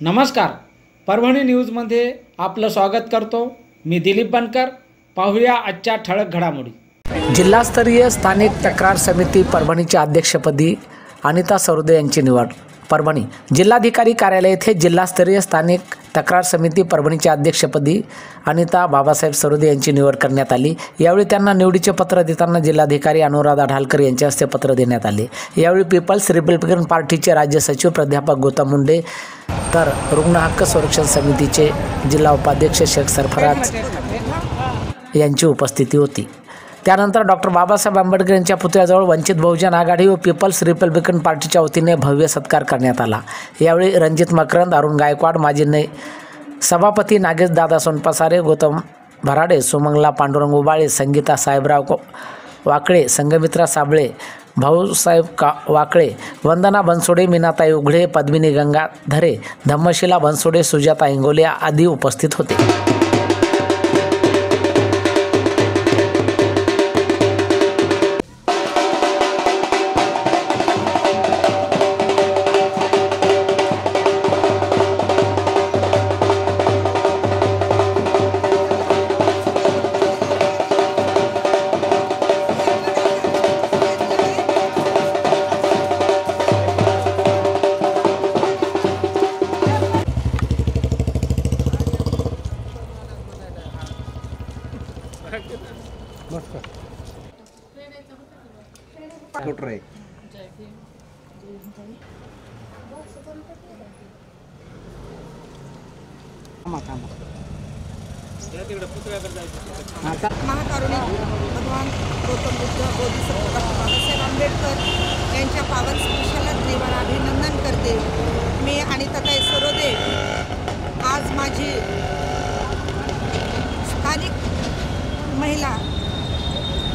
नमस्कार, परभणी न्यूजमध्ये आपलं स्वागत करतो। मी दिलीप बनकर। पाहूया आजच्या ठळक घडामोडी। जिल्हास्तरीय स्थानिक तक्रार समिती परभणीच्या अध्यक्षपदी अनिता सरोदे यांची निवड। परभणी जिल्हाधिकारी कार्यालय येथे जिल्हास्तरीय स्थानिक तक्रार समिती परभणीच्या अध्यक्षपदी अनिता बाबासाहेब सरोदे यांची निवड करण्यात आली। यावेळी त्यांना निवडीचे पत्र देताना जिल्हाधिकारी अनुराधा ढालकर यांच्या हस्ते पत्र देण्यात आले। यावेळी पीपल्स रिपब्लिकन पार्टीचे राज्य सचिव प्राध्यापक गौतम मुंडे तर रुग्ण हक्क संरक्षण समितीचे जिल्हा उपाध्यक्ष शेख सरफराज यांची उपस्थिती होती। त्यानंतर डॉक्टर बाबासाहेब आंबेडकर यांच्या पुतळ्याजवळ वंचित बहुजन आघाडी व पीपल्स रिपब्लिकन पार्टीच्या वतीने भव्य सत्कार करण्यात आला। यावेळी रणजित मकरंद, अरुण गायकवाड, माजी सभापती नागेश दादा सोनपसारे, गौतम भराडे, सुमंगला पांडुरंग उबाळे, संगीता साहेबराव वाकळे, संगमित्रा साबळे, भाऊसाहेब वाकळे, वंदना बनसोडे, मीनाताई उघडे, पद्मिनी गंगाधरे, धम्मशिला बनसोडे, सुजाता इंगोले आदी उपस्थित होते। महाकारुणिक भगवान गौतम बुद्ध बोधिसत्व डॉक्टर बाबासाहेब आंबेडकर यांच्या पावन स्पर्शाला त्रिवार अभिनंदन करते। मी अनिताताई सरोदे आज माझी स्थानिक महिला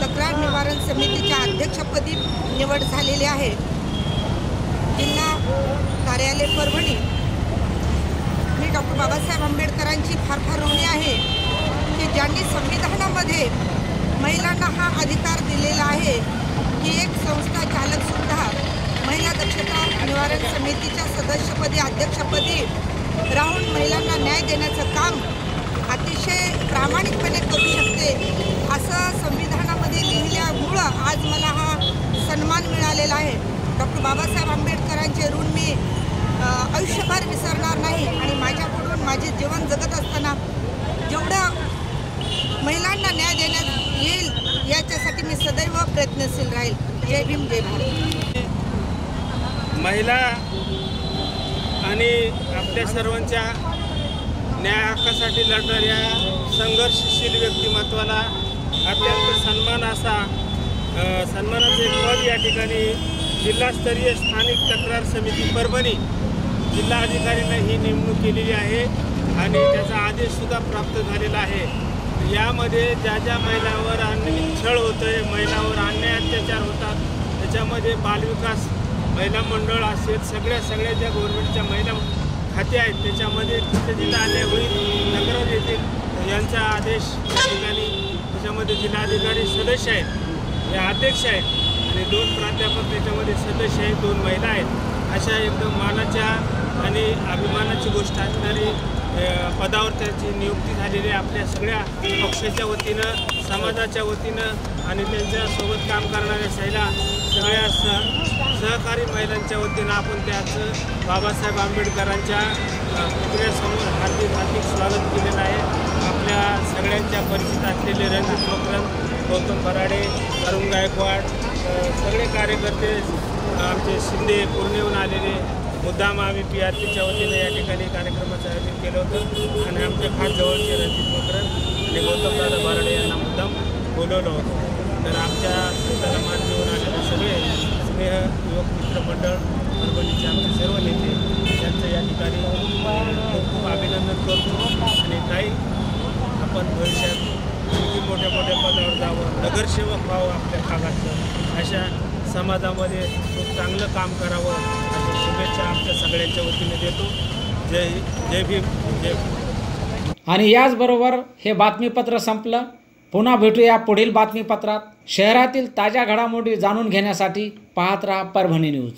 तक्रार निवारण समितीच्या अध्यक्षपदी निवड झालेली आहे। जिल्हा कार्यालय परभणी। मी डॉक्टर बाबासाहेब आंबेडकरांची फार ऋणी आहे की ज्यांनी संविधानामध्ये महिलांना हा अधिकार दिलेला आहे की एक संस्था चालकसुद्धा महिला दक्षता निवारण समितीच्या सदस्यपदी अध्यक्षपदी राहून महिलांना न्याय देण्याचं काम अतिशय प्रामाणिकपणे करू शकते, असं संविधानामध्ये लिहिल्यामुळं आज मला हा सन्मान मिळालेला आहे। डॉक्टर बाबासाहेब आंबेडकरांचे ऋण मी आयुष्यभर विसरणार नाही आणि माझ्याकडून माझे जीवन जगत असताना जेवढं महिलांना न्याय देण्यात येईल याच्यासाठी मी सदैव प्रयत्नशील राहील। जय भीम, जय भारत। महिला आणि आपल्या सर्वांच्या न्याय हक्कासाठी लढणाऱ्या संघर्षशील व्यक्तिमत्वाला अत्यंत सन्मानाचे पद या ठिकाणी जिल्हास्तरीय स्थानिक तक्रार समिती परभणी जिल्हाधिकाऱ्यांनी ही नेमणूक केलेली आहे आणि त्याचा आदेशसुद्धा प्राप्त झालेला आहे। यामध्ये ज्या महिलांवर छळ होतो आहे, महिलांवर अन्याय अत्याचार होतात, त्याच्यामध्ये बालविकास महिला मंडळ असेल, सगळ्या ज्या गव्हर्नमेंटच्या महिला खाते आहेत त्याच्यामध्ये तिथे जिल्हा अन्याय होईल तक्रार येतील यांचा आदेश या ठिकाणी त्याच्यामध्ये जिल्हाधिकारी सदस्य आहेत, हे अध्यक्ष आहेत आणि 2 प्राध्यापक त्याच्यामध्ये सदस्य आहेत, 2 महिला आहेत। अशा एकदम मानाच्या आणि अभिमानाची गोष्ट असणारी पदावर त्याची नियुक्ती झालेली आहे। आपल्या सगळ्या पक्षाच्या वतीनं, समाजाच्या वतीनं आणि त्यांच्यासोबत काम करणाऱ्या सगळ्या सहकारी महिलांच्या वतीनं आपण त्याचं बाबासाहेब आंबेडकरांच्या पुतळ्यासमोर हार्दिक स्वागत केलेलं आहे। आपल्या सगळ्यांच्या परिचित असलेले रणजित मकरंद, गौतम भराडे, अरुण गायकवाड, सगळे कार्यकर्ते आमचे शिंदे पूर्णेहून आलेले, मुद्दाम आम्ही PRPच्या वतीनं या ठिकाणी कार्यक्रमाचं आयोजन केलं होतं आणि आमच्या खास जवळचे रणजित मकरंद आणि गौतमदादा भराडे यांना मुद्दाम बोलवलं होतं। तर आमच्या स्वतःला मान देऊन आलेले सगळे स्नेह युवक मित्र मंडळ परभणीचे आमचे सर्व नेते यांचं या ठिकाणी खूप अभिनंदन करतो आणि काही आपण भविष्यात किती मोठ्या पदावर जावं, नगरसेवक व्हावं आपल्या भागातलं, अशा समाजामध्ये खूप चांगलं काम करावं अशा शुभेच्छा आमच्या सगळ्यांच्या वतीने देतो। जय भीम, जय भारत। आणि याचबरोबर हे बातमीपत्र संपलं। पुन्हा भेटूया पुढील बातमीपत्रात। शहरातील ताज्या घडामोडी जाणून घेण्यासाठी पाहत रहा परभणी न्यूज।